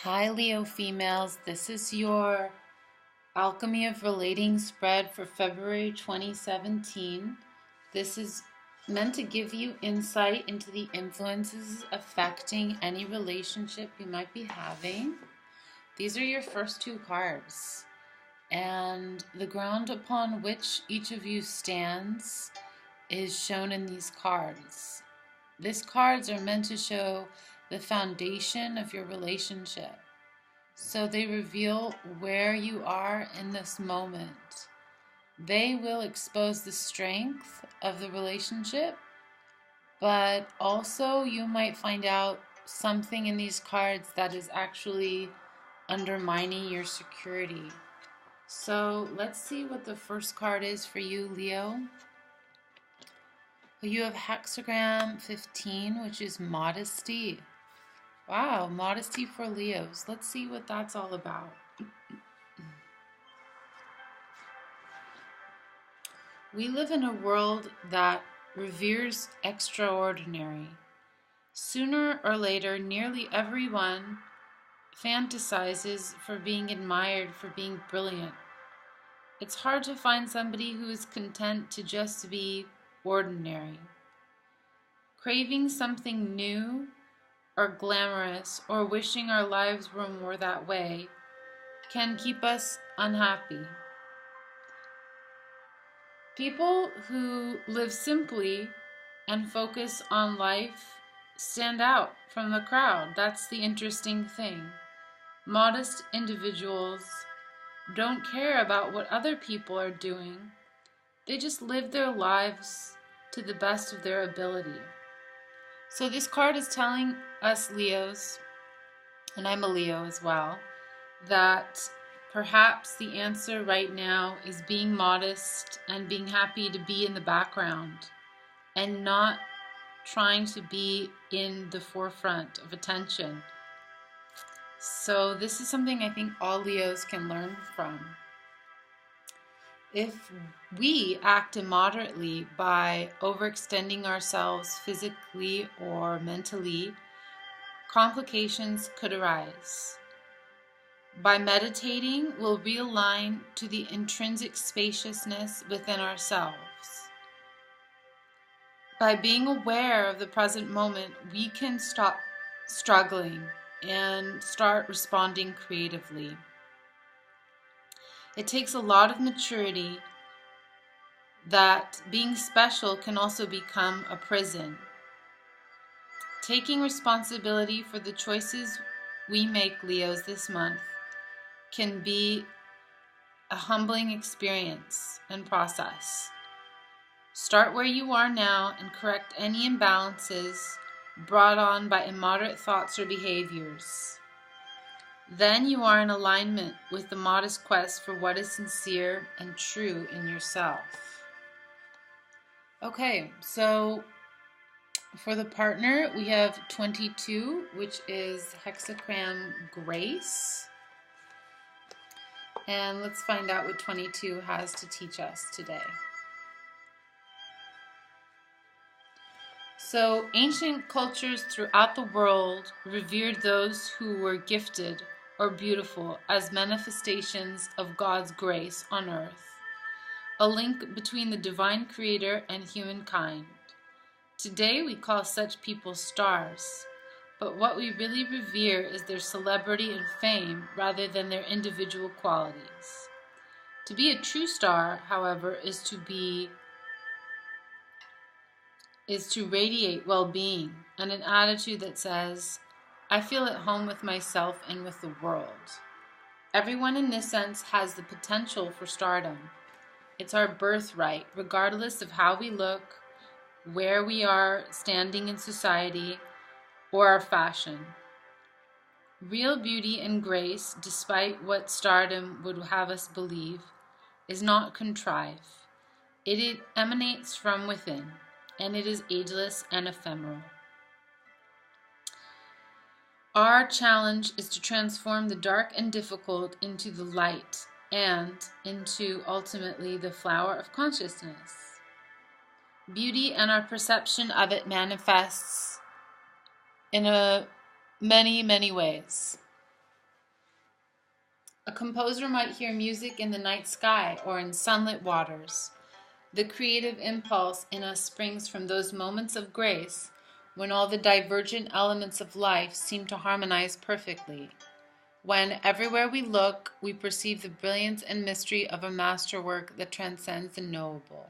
Hi Leo females, this is your Alchemy of Relating spread for February 2017. This is meant to give you insight into the influences affecting any relationship you might be having. These are your first two cards, and the ground upon which each of you stands is shown in these cards. These cards are meant to show the foundation of your relationship. So they reveal where you are in this moment. They will expose the strength of the relationship, but also you might find out something in these cards that is actually undermining your security. So let's see what the first card is for you, Leo. You have hexagram 15, which is modesty. Wow, modesty for Leos. Let's see what that's all about. We live in a world that reveres extraordinary. Sooner or later, nearly everyone fantasizes for being admired for being brilliant. It's hard to find somebody who is content to just be ordinary. Craving something new or glamorous or wishing our lives were more that way can keep us unhappy. People who live simply and focus on life stand out from the crowd. That's the interesting thing. Modest individuals don't care about what other people are doing. They just live their lives to the best of their ability. So this card is telling us Leos, and I'm a Leo as well, that perhaps the answer right now is being modest and being happy to be in the background and not trying to be in the forefront of attention. So this is something I think all Leos can learn from. If we act immoderately by overextending ourselves physically or mentally, complications could arise. By meditating, we'll realign to the intrinsic spaciousness within ourselves. By being aware of the present moment, we can stop struggling and start responding creatively. It takes a lot of maturity that being special can also become a prison. Taking responsibility for the choices we make, Leos, this month can be a humbling experience and process. Start where you are now and correct any imbalances brought on by immoderate thoughts or behaviors. Then you are in alignment with the modest quest for what is sincere and true in yourself. Okay, so for the partner, we have 22, which is hexagram grace. And let's find out what 22 has to teach us today. So, ancient cultures throughout the world revered those who were gifted or beautiful as manifestations of God's grace on earth, a link between the divine creator and humankind. Today we call such people stars, but what we really revere is their celebrity and fame rather than their individual qualities. To be a true star, however, is to radiate well-being and an attitude that says, I feel at home with myself and with the world. Everyone in this sense has the potential for stardom. It's our birthright, regardless of how we look, where we are standing in society, or our fashion. Real beauty and grace, despite what stardom would have us believe, is not contrived. It emanates from within, and it is ageless and ephemeral. Our challenge is to transform the dark and difficult into the light and into, ultimately, the flower of consciousness. Beauty and our perception of it manifests in many, many ways. A composer might hear music in the night sky or in sunlit waters. The creative impulse in us springs from those moments of grace when all the divergent elements of life seem to harmonize perfectly. When everywhere we look, we perceive the brilliance and mystery of a masterwork that transcends the knowable.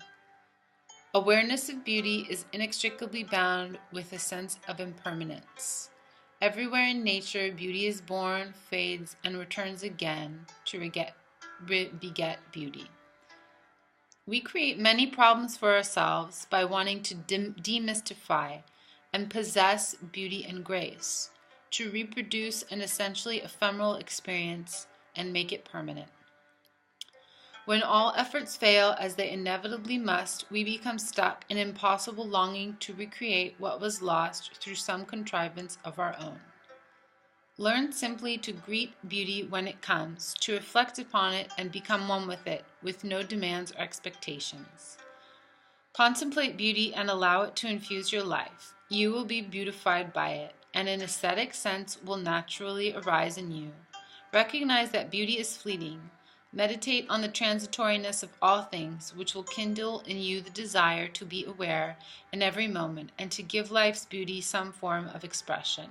Awareness of beauty is inextricably bound with a sense of impermanence. Everywhere in nature, beauty is born, fades, and returns again to beget beauty. We create many problems for ourselves by wanting to demystify and possess beauty and grace, to reproduce an essentially ephemeral experience and make it permanent. When all efforts fail, as they inevitably must, we become stuck in impossible longing to recreate what was lost through some contrivance of our own. Learn simply to greet beauty when it comes, to reflect upon it and become one with it, with no demands or expectations. Contemplate beauty and allow it to infuse your life. You will be beautified by it, and an aesthetic sense will naturally arise in you. Recognize that beauty is fleeting. Meditate on the transitoriness of all things, which will kindle in you the desire to be aware in every moment and to give life's beauty some form of expression.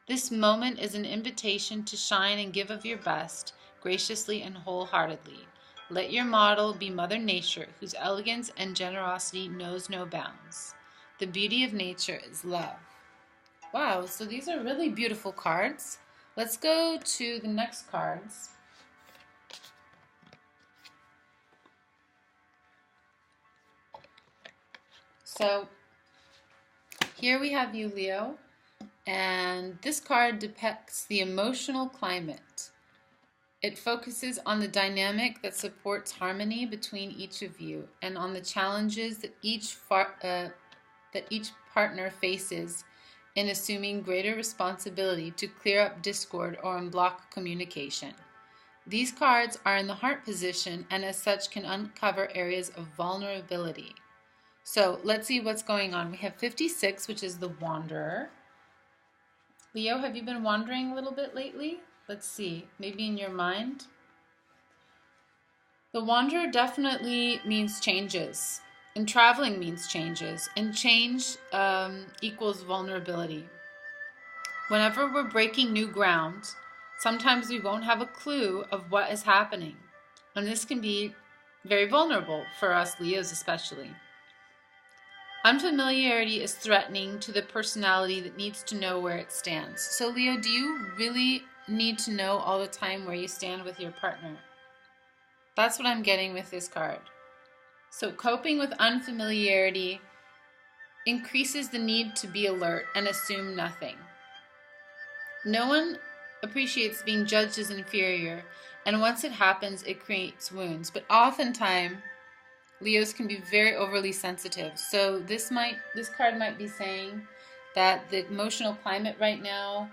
This moment is an invitation to shine and give of your best, graciously and wholeheartedly. Let your model be Mother Nature, whose elegance and generosity knows no bounds. The beauty of nature is love. Wow, so these are really beautiful cards. Let's go to the next cards. So here we have you, Leo, and this card depicts the emotional climate. It focuses on the dynamic that supports harmony between each of you and on the challenges that each partner faces in assuming greater responsibility to clear up discord or unblock communication. These cards are in the heart position and as such can uncover areas of vulnerability. So let's see what's going on. We have 56, which is the Wanderer. Leo, have you been wandering a little bit lately? Let's see, maybe in your mind. The Wanderer definitely means changes, and traveling means changes, and change equals vulnerability. Whenever we're breaking new ground, sometimes we won't have a clue of what is happening, and this can be very vulnerable for us Leos especially. Unfamiliarity is threatening to the personality that needs to know where it stands. So Leo, do you really need to know all the time where you stand with your partner? That's what I'm getting with this card. So coping with unfamiliarity increases the need to be alert and assume nothing. No one appreciates being judged as inferior, and once it happens, it creates wounds. But oftentimes, Leos can be very overly sensitive. So this card might be saying that the emotional climate right now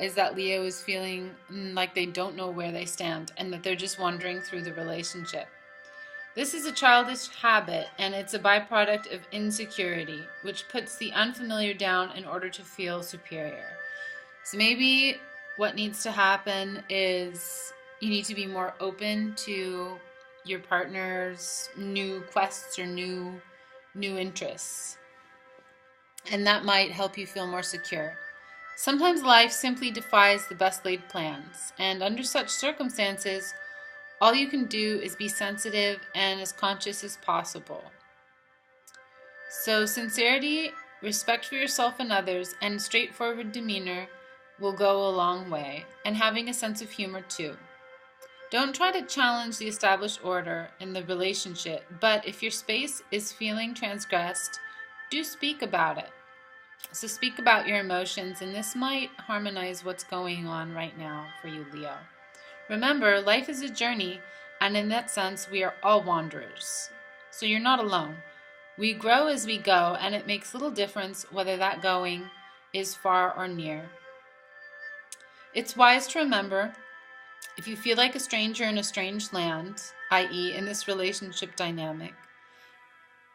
is that Leo is feeling like they don't know where they stand and that they're just wandering through the relationship. This is a childish habit, and it's a byproduct of insecurity, which puts the unfamiliar down in order to feel superior. So maybe what needs to happen is you need to be more open to your partner's new quests or new interests. And that might help you feel more secure. Sometimes life simply defies the best laid plans, and under such circumstances, all you can do is be sensitive and as conscious as possible. So sincerity, respect for yourself and others, and straightforward demeanor will go a long way, and having a sense of humor too. Don't try to challenge the established order in the relationship, but if your space is feeling transgressed, do speak about it. So speak about your emotions, and this might harmonize what's going on right now for you, Leo. Remember, life is a journey, and in that sense, we are all wanderers. So you're not alone. We grow as we go, and it makes little difference whether that going is far or near. It's wise to remember, if you feel like a stranger in a strange land, i.e. in this relationship dynamic,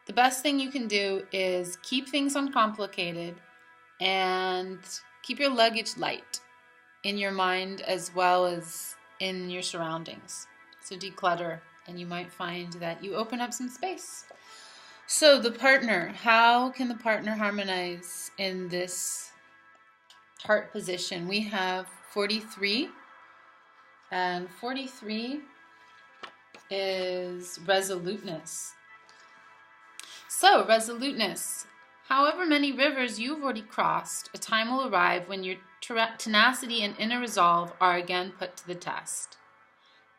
the best thing you can do is keep things uncomplicated and keep your luggage light in your mind as well as in your surroundings. So declutter, and you might find that you open up some space. So the partner, how can the partner harmonize in this heart position? We have 43, and 43 is resoluteness. So resoluteness, however many rivers you've already crossed, a time will arrive when your tenacity and inner resolve are again put to the test.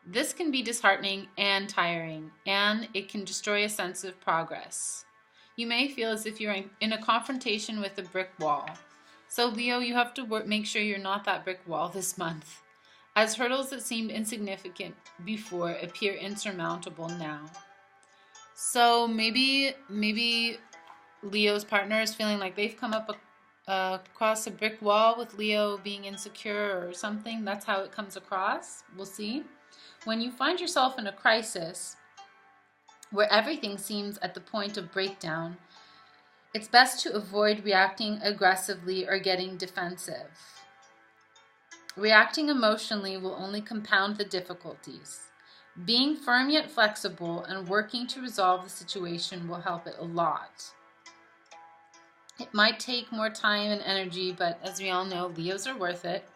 This can be disheartening and tiring, and it can destroy a sense of progress. You may feel as if you're in a confrontation with a brick wall. So Leo, you have to make sure you're not that brick wall this month, as hurdles that seemed insignificant before appear insurmountable now. So maybe Leo's partner is feeling like they've come up across a brick wall with Leo being insecure or something. That's how it comes across. We'll see. When you find yourself in a crisis where everything seems at the point of breakdown, it's best to avoid reacting aggressively or getting defensive. Reacting emotionally will only compound the difficulties. Being firm yet flexible and working to resolve the situation will help it a lot. It might take more time and energy, but as we all know, Leos are worth it.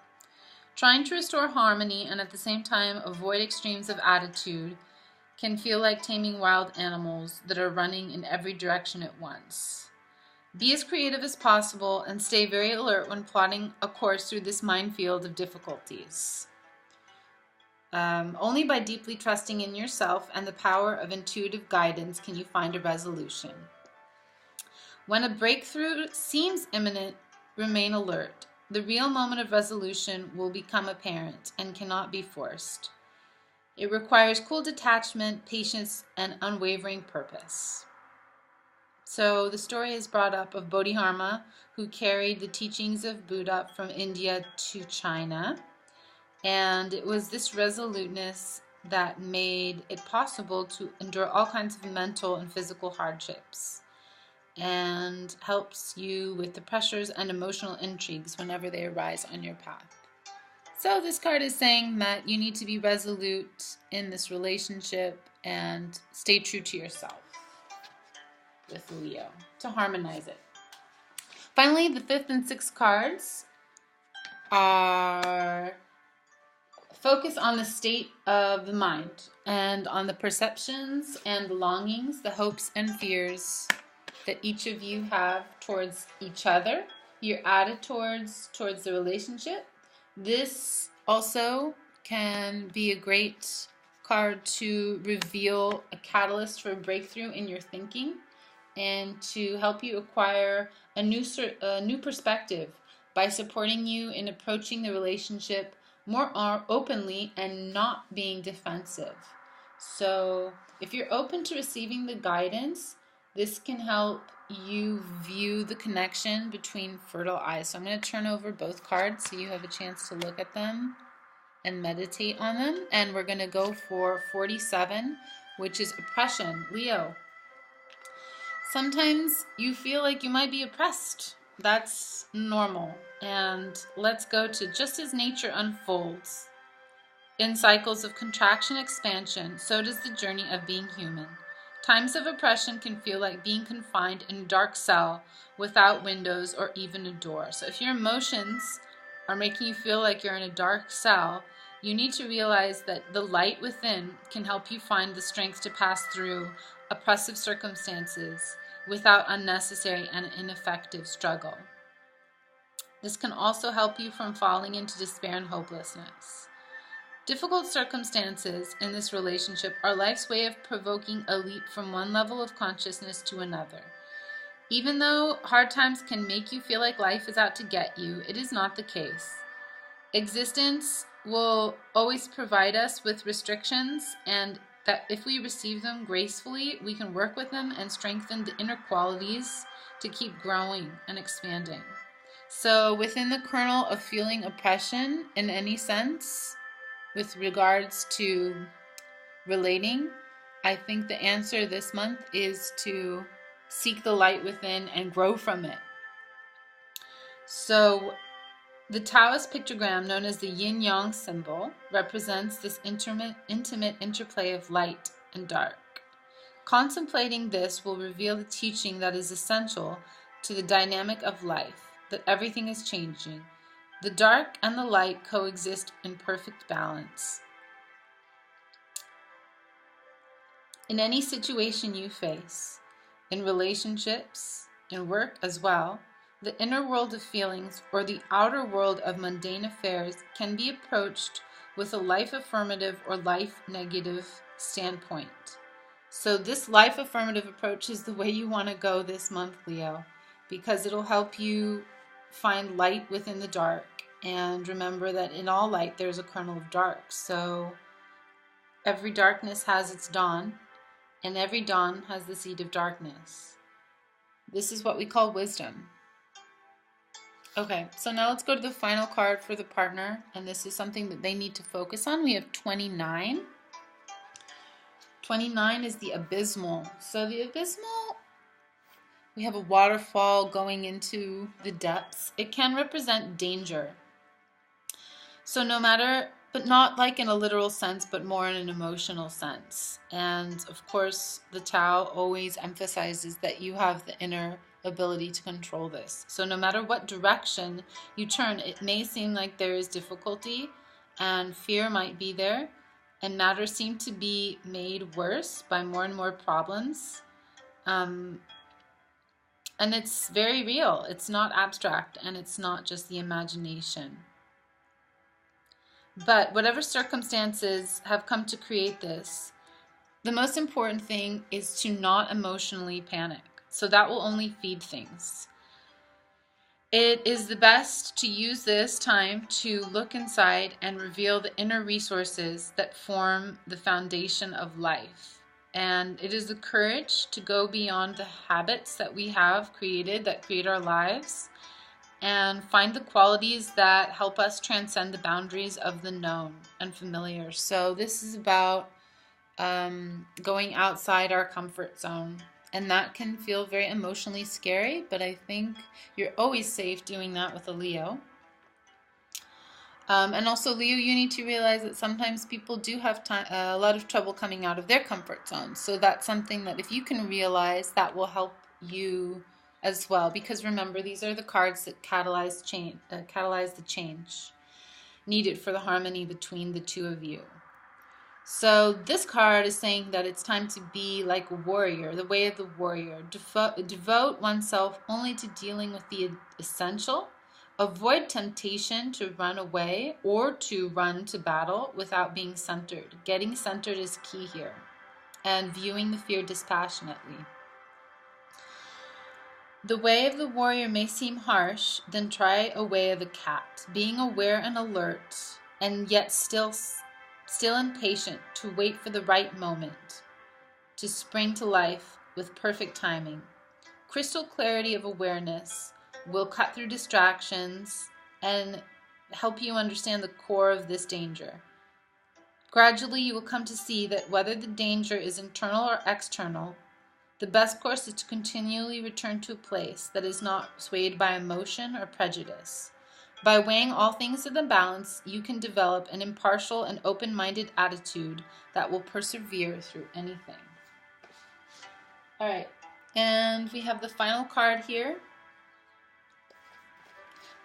Trying to restore harmony and at the same time avoid extremes of attitude can feel like taming wild animals that are running in every direction at once. Be as creative as possible and stay very alert when plotting a course through this minefield of difficulties. Only by deeply trusting in yourself and the power of intuitive guidance can you find a resolution. When a breakthrough seems imminent, remain alert. The real moment of resolution will become apparent and cannot be forced. It requires cool detachment, patience, and unwavering purpose. So the story is brought up of Bodhidharma, who carried the teachings of Buddha from India to China. And it was this resoluteness that made it possible to endure all kinds of mental and physical hardships, and helps you with the pressures and emotional intrigues whenever they arise on your path. So this card is saying that you need to be resolute in this relationship and stay true to yourself with Leo to harmonize it. Finally, the 5th and 6th cards are focus on the state of the mind and on the perceptions and longings, the hopes and fears that each of you have towards each other, your attitude towards the relationship. This also can be a great card to reveal a catalyst for a breakthrough in your thinking and to help you acquire a new perspective by supporting you in approaching the relationship more openly and not being defensive. So if you're open to receiving the guidance, this can help you view the connection between fertile eyes. So I'm going to turn over both cards so you have a chance to look at them and meditate on them. And we're going to go for 47, which is oppression. Leo, sometimes you feel like you might be oppressed. That's normal. And let's go to just as nature unfolds in cycles of contraction, expansion, so does the journey of being human. Times of oppression can feel like being confined in a dark cell without windows or even a door. So if your emotions are making you feel like you're in a dark cell, you need to realize that the light within can help you find the strength to pass through oppressive circumstances without unnecessary and ineffective struggle. This can also help you from falling into despair and hopelessness. Difficult circumstances in this relationship are life's way of provoking a leap from one level of consciousness to another. Even though hard times can make you feel like life is out to get you, it is not the case. Existence will always provide us with restrictions, and that if we receive them gracefully, we can work with them and strengthen the inner qualities to keep growing and expanding. So within the kernel of feeling oppression in any sense, with regards to relating, I think the answer this month is to seek the light within and grow from it. So The Taoist pictogram, known as the yin-yang symbol, represents this intimate interplay of light and dark. Contemplating this will reveal the teaching that is essential to the dynamic of life, that everything is changing. The dark and the light coexist in perfect balance. In any situation you face, in relationships, in work as well, the inner world of feelings or the outer world of mundane affairs can be approached with a life affirmative or life negative standpoint. So this life affirmative approach is the way you want to go this month, Leo, because it'll help you find light within the dark. And remember that in all light there's a kernel of dark. So every darkness has its dawn, and every dawn has the seed of darkness. This is what we call wisdom. Okay, so now let's go to the final card for the partner, and this is something that they need to focus on. We have 29. 29 is the abysmal. So the abysmal, we have a waterfall going into the depths. It can represent danger. So no matter, but not like in a literal sense, but more in an emotional sense. And of course, the Tao always emphasizes that you have the inner ability to control this. So no matter what direction you turn, it may seem like there is difficulty and fear might be there, and matters seem to be made worse by more and more problems. And it's very real. It's not abstract, and it's not just the imagination. But whatever circumstances have come to create this, the most important thing is to not emotionally panic. So that will only feed things. It is the best to use this time to look inside and reveal the inner resources that form the foundation of life. And it is the courage to go beyond the habits that we have created, that create our lives, and find the qualities that help us transcend the boundaries of the known and familiar. So this is about going outside our comfort zone. And that can feel very emotionally scary, but I think you're always safe doing that with a Leo. And also, Leo, you need to realize that sometimes people do have a lot of trouble coming out of their comfort zone. So that's something that if you can realize, that will help you as well. Because remember, these are the cards that catalyze the change needed for the harmony between the two of you. So this card is saying that it's time to be like a warrior, the way of the warrior. Devote oneself only to dealing with the essential. Avoid temptation to run away or to run to battle without being centered. Getting centered is key here. And viewing the fear dispassionately. The way of the warrior may seem harsh, then try a way of the cat. Being aware and alert, and yet still impatient to wait for the right moment to spring to life with perfect timing. Crystal clarity of awareness will cut through distractions and help you understand the core of this danger. Gradually, you will come to see that whether the danger is internal or external, the best course is to continually return to a place that is not swayed by emotion or prejudice. By weighing all things in the balance, you can develop an impartial and open-minded attitude that will persevere through anything. All right, and we have the final card here,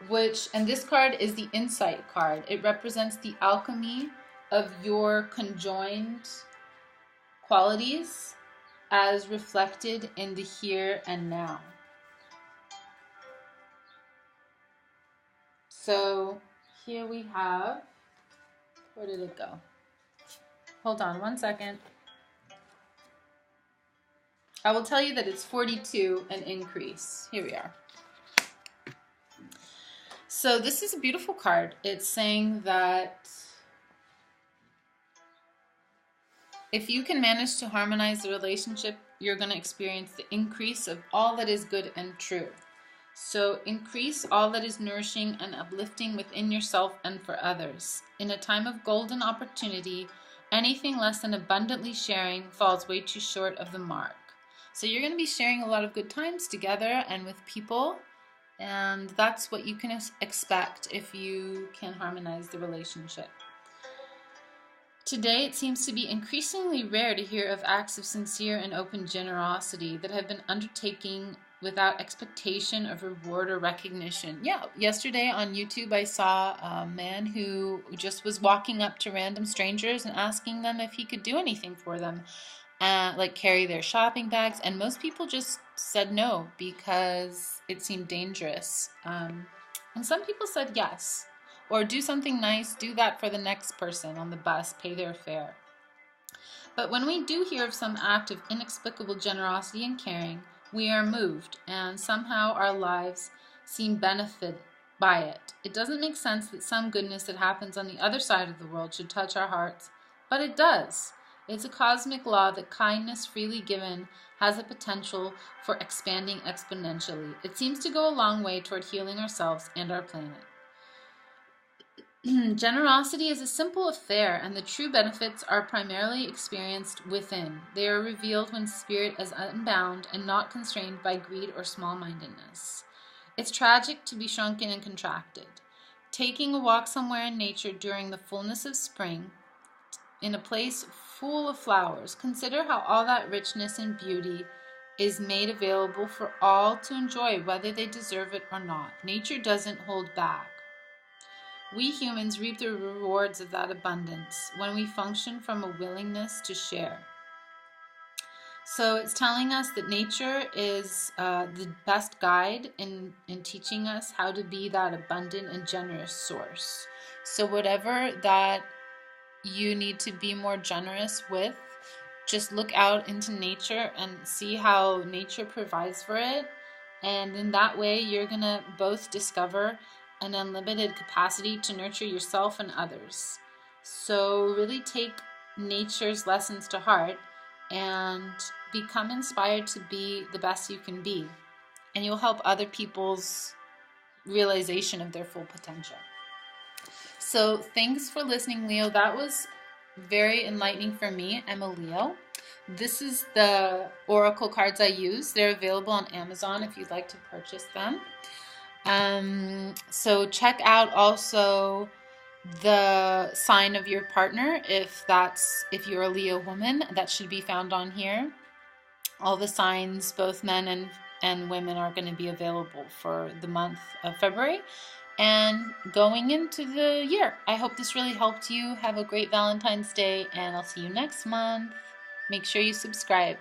and this card is the Insight card. It represents the alchemy of your conjoined qualities as reflected in the here and now. So here we have, where did it go? Hold on one second. I will tell you that it's 42 an increase. Here we are. So this is a beautiful card. It's saying that if you can manage to harmonize the relationship, you're going to experience the increase of all that is good and true. So increase all that is nourishing and uplifting within yourself and for others. In a time of golden opportunity, anything less than abundantly sharing falls way too short of the mark. So you're going to be sharing a lot of good times together and with people, And that's what you can expect if you can harmonize the relationship. Today, it seems to be increasingly rare to hear of acts of sincere and open generosity that have been undertaken without expectation of reward or recognition. Yeah, yesterday on YouTube, I saw a man who just was walking up to random strangers and asking them if he could do anything for them, like carry their shopping bags. And most people just said no because it seemed dangerous. And some people said yes. Or do something nice, do that for the next person on the bus, pay their fare. But when we do hear of some act of inexplicable generosity and caring, we are moved, and somehow our lives seem benefited by it. It doesn't make sense that some goodness that happens on the other side of the world should touch our hearts, but it does. It's a cosmic law that kindness freely given has a potential for expanding exponentially. It seems to go a long way toward healing ourselves and our planet. Generosity is a simple affair, and the true benefits are primarily experienced within. They are revealed when spirit is unbound and not constrained by greed or small-mindedness. It's tragic to be shrunken and contracted. Taking a walk somewhere in nature during the fullness of spring, in a place full of flowers, consider how all that richness and beauty is made available for all to enjoy, whether they deserve it or not. Nature doesn't hold back. We humans reap the rewards of that abundance when we function from a willingness to share. So it's telling us that nature is the best guide in teaching us how to be that abundant and generous source. So whatever that you need to be more generous with, just look out into nature and see how nature provides for it. And in that way, you're going to both discover an unlimited capacity to nurture yourself and others. So really take nature's lessons to heart and become inspired to be the best you can be. And you'll help other people's realization of their full potential. So thanks for listening, Leo. That was very enlightening for me. I'm a Leo. This is the oracle cards I use. They're available on Amazon if you'd like to purchase them. So check out also the sign of your partner if you're a Leo woman. That should be found on here. All the signs, both men and women, are going to be available for the month of February and going into the year. I hope this really helped you. Have a great Valentine's Day, and I'll see you next month. Make sure you subscribe.